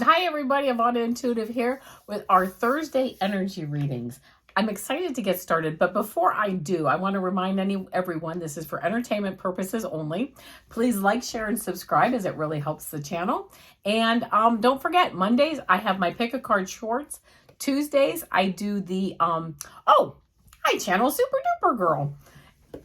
Hi, everybody. Avada Intuitive here with our Thursday energy readings. I'm excited to get started, but before I do, I want to remind everyone this is for entertainment purposes only. Please like, share, and subscribe as it really helps the channel. And don't forget, Mondays I have my pick a card shorts. Tuesdays I do the I channel Super Duper Girl.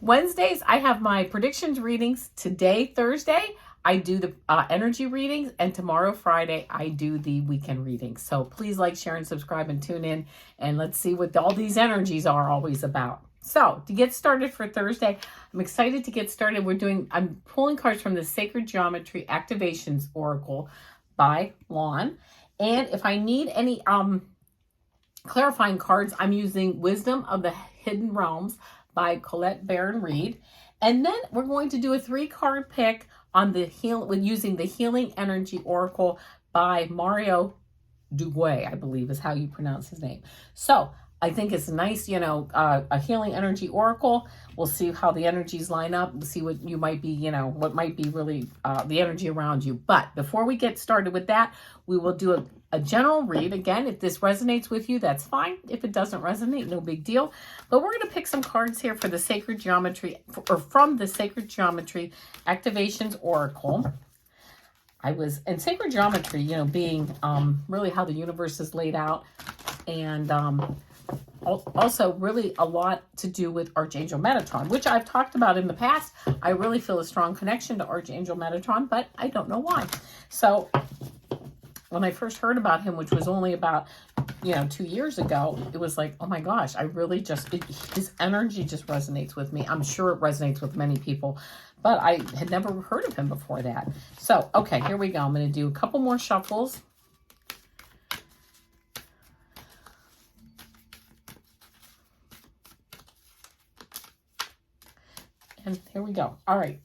Wednesdays, I have my predictions readings. Today, Thursday, I do the energy readings. And tomorrow, Friday, I do the weekend readings. So please like, share, and subscribe and tune in. And let's see what all these energies are always about. So to get started for Thursday, I'm excited to get started. I'm pulling cards from the Sacred Geometry Activations Oracle by Lon. And if I need any clarifying cards, I'm using Wisdom of the Hidden Realms by Colette Baron-Reid. And then we're going to do a 3-card pick on using the Healing Energy Oracle by Mario Duguay, I believe is how you pronounce his name. So I think it's nice, a healing energy oracle. We'll see how the energies line up. We'll see what you might be, what might be really the energy around you. But before we get started with that, we will do a general read. Again, if this resonates with you, that's fine. If it doesn't resonate, no big deal. But we're going to pick some cards here for the Sacred Geometry, or from the Sacred Geometry Activations Oracle. In Sacred Geometry, being really how the universe is laid out, and also really a lot to do with Archangel Metatron, which I've talked about in the past. I really feel a strong connection to Archangel Metatron, but I don't know why. So when I first heard about him, which was only about 2 years ago, it was like, oh my gosh, I really his energy just resonates with me. I'm sure it resonates with many people, but I had never heard of him before that. So, okay, here we go. I'm going to do a couple more shuffles. And here we go. All right.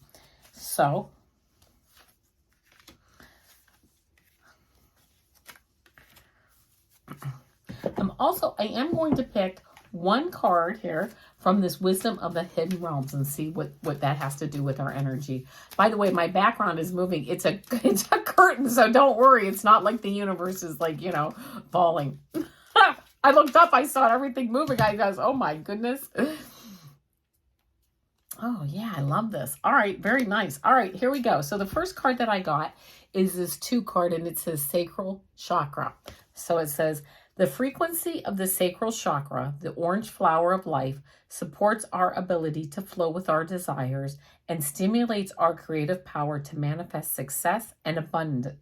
So I am going to pick one card here from this Wisdom of the Hidden Realms and see what that has to do with our energy. By the way, my background is moving. It's a curtain, so don't worry. It's not like the universe is falling. I looked up, I saw everything moving. I goes, oh my goodness. Oh, yeah, I love this. All right, very nice. All right, here we go. So the first card that I got is this 2 card, and it says Sacral Chakra. So it says, the frequency of the sacral chakra, the orange flower of life, supports our ability to flow with our desires and stimulates our creative power to manifest success and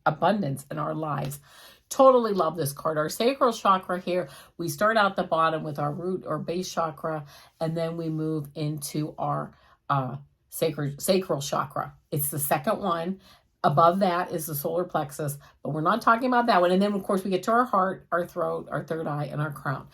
abundance in our lives. Totally love this card. Our sacral chakra here, we start out the bottom with our root or base chakra, and then we move into our sacral chakra. It's the second one. Above that is the solar plexus, but we're not talking about that one. And then, of course, we get to our heart, our throat, our third eye, and our crown.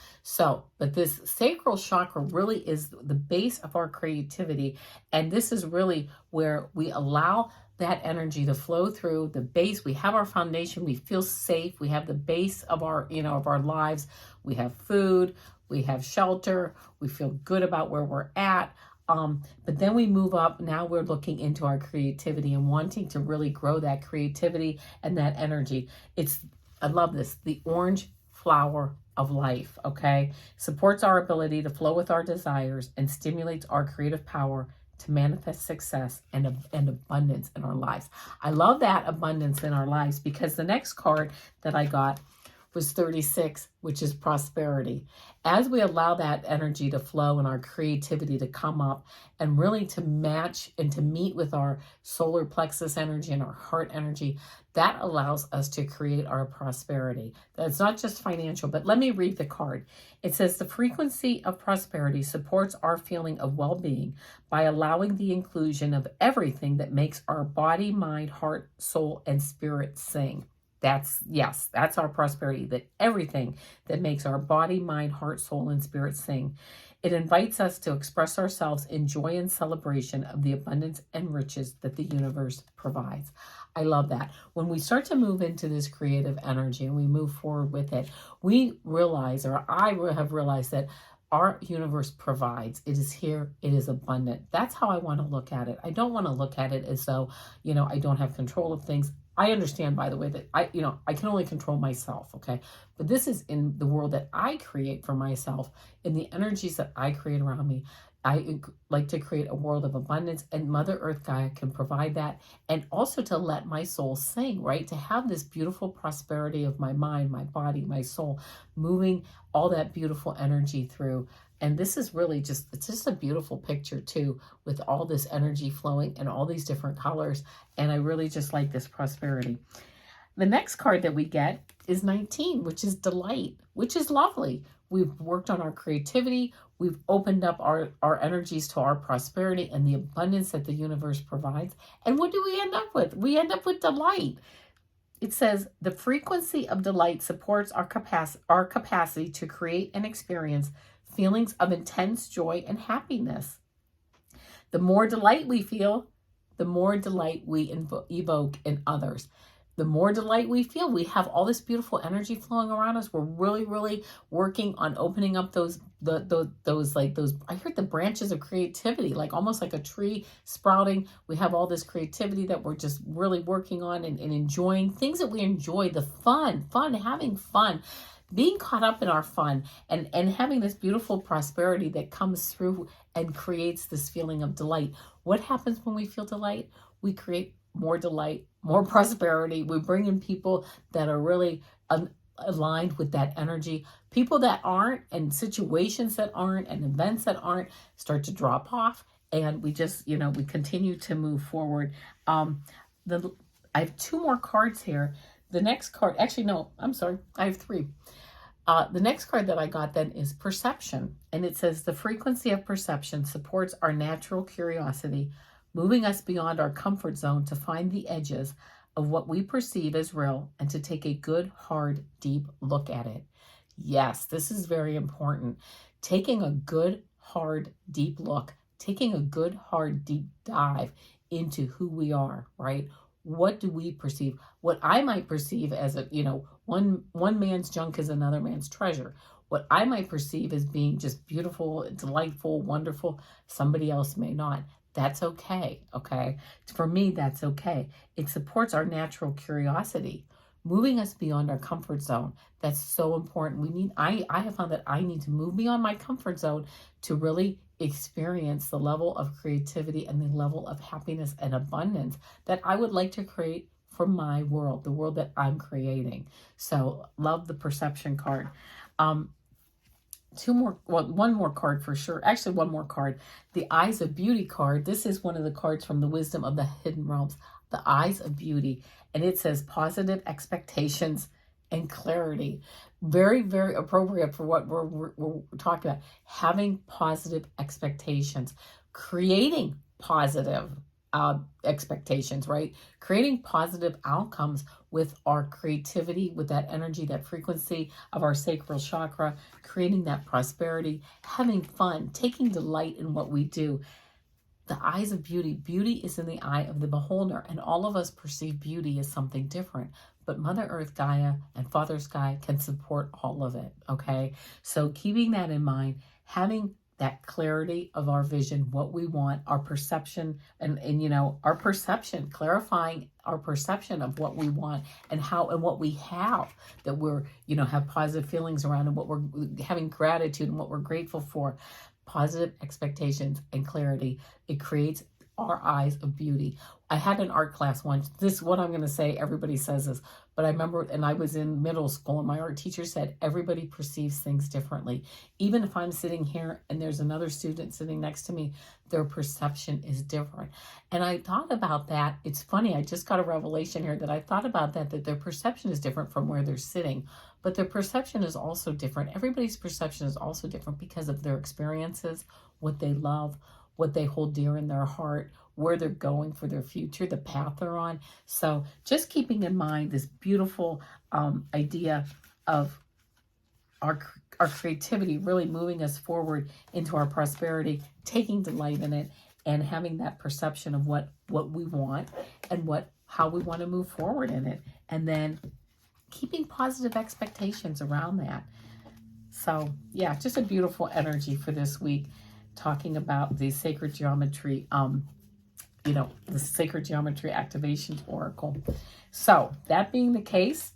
But this sacral chakra really is the base of our creativity. And this is really where we allow that energy to flow through the base. We have our foundation. We feel safe. We have the base of our, of our lives. We have food. We have shelter. We feel good about where we're at. But then we move up. Now we're looking into our creativity and wanting to really grow that creativity and that energy. I love this, the orange flower of life, okay? Supports our ability to flow with our desires and stimulates our creative power to manifest success and abundance in our lives. I love that abundance in our lives because the next card that I got was 36, which is prosperity. As we allow that energy to flow and our creativity to come up and really to match and to meet with our solar plexus energy and our heart energy, that allows us to create our prosperity. That's not just financial, but let me read the card. It says the frequency of prosperity supports our feeling of well-being by allowing the inclusion of everything that makes our body, mind, heart, soul, and spirit sing. That's our prosperity, that everything that makes our body, mind, heart, soul, and spirit sing. It invites us to express ourselves in joy and celebration of the abundance and riches that the universe provides. I love that. When we start to move into this creative energy and we move forward with it, we realize, or I have realized, that our universe provides. It is here. It is abundant. That's how I want to look at it. I don't want to look at it as though, I don't have control of things. I understand, by the way, that I can only control myself, okay? But this is in the world that I create for myself, in the energies that I create around me. Like to create a world of abundance, and Mother Earth Gaia can provide that. And also to let my soul sing, right? To have this beautiful prosperity of my mind, my body, my soul, moving all that beautiful energy through. And this is really it's just a beautiful picture too, with all this energy flowing and all these different colors. And I really just like this prosperity. The next card that we get is 19, which is delight, which is lovely. We've worked on our creativity. We've opened up our energies to our prosperity and the abundance that the universe provides. And what do we end up with? We end up with delight. It says the frequency of delight supports our capacity to create and experience feelings of intense joy and happiness. The more delight we feel, the more delight we evoke in others. The more delight we feel, we have all this beautiful energy flowing around us. We're really, really working on opening up those I heard the branches of creativity, like almost like a tree sprouting. We have all this creativity that we're just really working on and enjoying things that we enjoy, the fun, having fun, being caught up in our fun, and having this beautiful prosperity that comes through and creates this feeling of delight. What happens when we feel delight? We create more delight, more prosperity. We bring in people that are really aligned with that energy. People that aren't, and situations that aren't, and events that aren't start to drop off. And we just, we continue to move forward. I have 2 more cards here. The next card, actually, no, I'm sorry. I have 3. The next card that I got then is perception. And it says the frequency of perception supports our natural curiosity, moving us beyond our comfort zone to find the edges of what we perceive as real and to take a good, hard, deep look at it. Yes, this is very important. Taking a good, hard, deep look, taking a good, hard, deep dive into who we are, right? What do we perceive? What I might perceive as one man's junk is another man's treasure. What I might perceive as being just beautiful, delightful, wonderful, somebody else may not. That's okay, okay? For me, that's okay. It supports our natural curiosity, moving us beyond our comfort zone. That's so important. I have found that I need to move beyond my comfort zone to really experience the level of creativity and the level of happiness and abundance that I would like to create for my world, the world that I'm creating. So love the perception card. One more card for sure. Actually, one more card. The Eyes of Beauty card. This is one of the cards from the Wisdom of the Hidden Realms. The Eyes of Beauty. And it says positive expectations and clarity. Very, very appropriate for what we're talking about. Having positive expectations. Creating positive expectations, right? Creating positive outcomes with our creativity, with that energy, that frequency of our sacral chakra, creating that prosperity, having fun, taking delight in what we do. The eyes of beauty. Beauty is in the eye of the beholder, and all of us perceive beauty as something different. But Mother Earth Gaia and Father Sky can support all of it, okay? So keeping that in mind, having that clarity of our vision, what we want, our perception, and our perception, clarifying our perception of what we want and how and what we have, that we're, have positive feelings around, and what we're having gratitude and what we're grateful for. Positive expectations and clarity. It creates our eyes of beauty. I had an art class once. This, what I'm going to say, everybody says this, but I remember, and I was in middle school, and my art teacher said, everybody perceives things differently. Even if I'm sitting here and there's another student sitting next to me, their perception is different. And I thought about that. It's funny, I just got a revelation here that I thought about that their perception is different from where they're sitting, but their perception is also different. Everybody's perception is also different because of their experiences, what they love, what they hold dear in their heart, where they're going for their future, the path they're on. So just keeping in mind this beautiful idea of our creativity really moving us forward into our prosperity, taking delight in it, and having that perception of what we want and how we want to move forward in it. And then keeping positive expectations around that. So yeah, just a beautiful energy for this week, talking about the sacred geometry the Sacred Geometry Activation Oracle. So that being the case,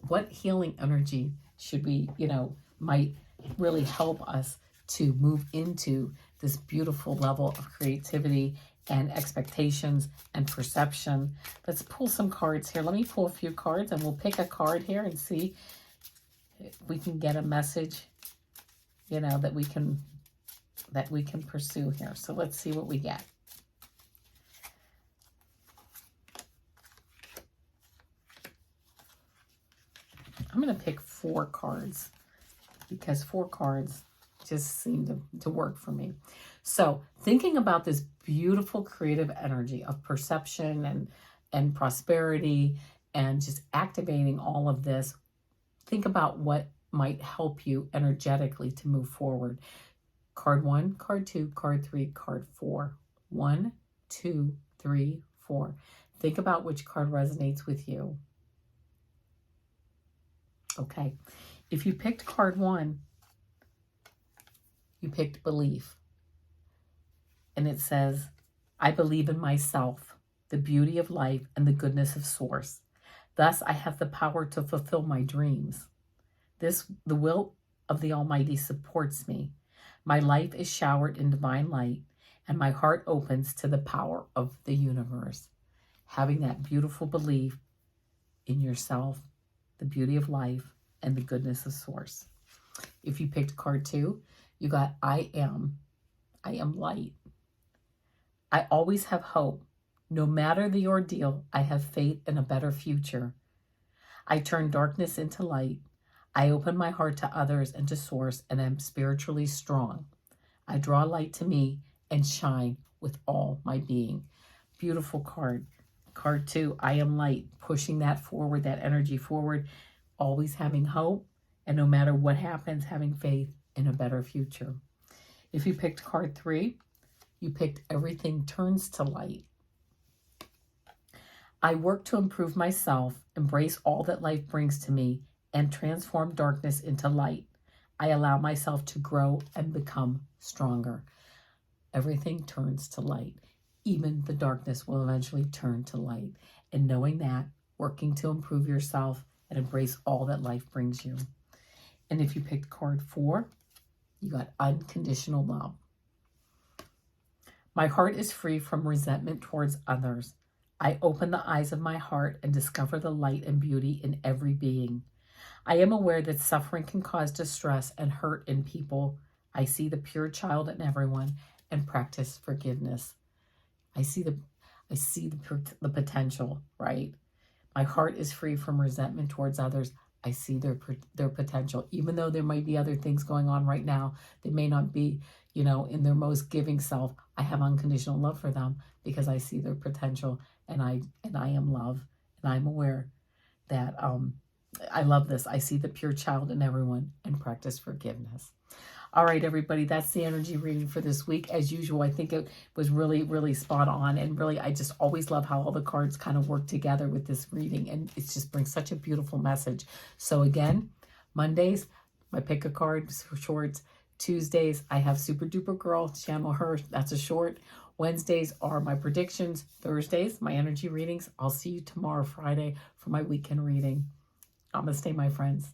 what healing energy should we, might really help us to move into this beautiful level of creativity and expectations and perception? Let's pull some cards here. Let me pull a few cards and we'll pick a card here and see if we can get a message, that we can pursue here. So let's see what we get. I'm going to pick 4 cards because 4 cards just seem to work for me. So thinking about this beautiful creative energy of perception and prosperity and just activating all of this, think about what might help you energetically to move forward. Card 1, card 2, card 3, card 4. 1, 2, 3, 4. Think about which card resonates with you. Okay, if you picked card 1, you picked belief. And it says, I believe in myself, the beauty of life, and the goodness of source. Thus, I have the power to fulfill my dreams. The will of the Almighty supports me. My life is showered in divine light, and my heart opens to the power of the universe. Having that beautiful belief in yourself, the beauty of life, and the goodness of source. If you picked card 2, you got I am light. I always have hope. No matter the ordeal, I have faith in a better future. I turn darkness into light. I open my heart to others and to source, and am spiritually strong. I draw light to me and shine with all my being. Beautiful card. Card 2, I am light, pushing that forward, that energy forward, always having hope, and no matter what happens, having faith in a better future. If you picked card 3, you picked everything turns to light. I work to improve myself, embrace all that life brings to me, and transform darkness into light. I allow myself to grow and become stronger. Everything turns to light. Even the darkness will eventually turn to light. And knowing that, working to improve yourself and embrace all that life brings you. And if you picked card 4, you got unconditional love. My heart is free from resentment towards others. I open the eyes of my heart and discover the light and beauty in every being. I am aware that suffering can cause distress and hurt in people. I see the pure child in everyone and practice forgiveness. I see the potential, right? My heart is free from resentment towards others. I see their potential. Even though there might be other things going on right now, they may not be, in their most giving self. I have unconditional love for them because I see their potential, and I am love, and I'm aware that I love this. I see the pure child in everyone and practice forgiveness. All right, everybody, that's the energy reading for this week. As usual, I think it was really, really spot on. And really, I just always love how all the cards kind of work together with this reading. And it just brings such a beautiful message. So again, Mondays, my pick a card shorts. Tuesdays, I have Super Duper Girl, channel her. That's a short. Wednesdays are my predictions. Thursdays, my energy readings. I'll see you tomorrow, Friday, for my weekend reading. Namaste, my friends.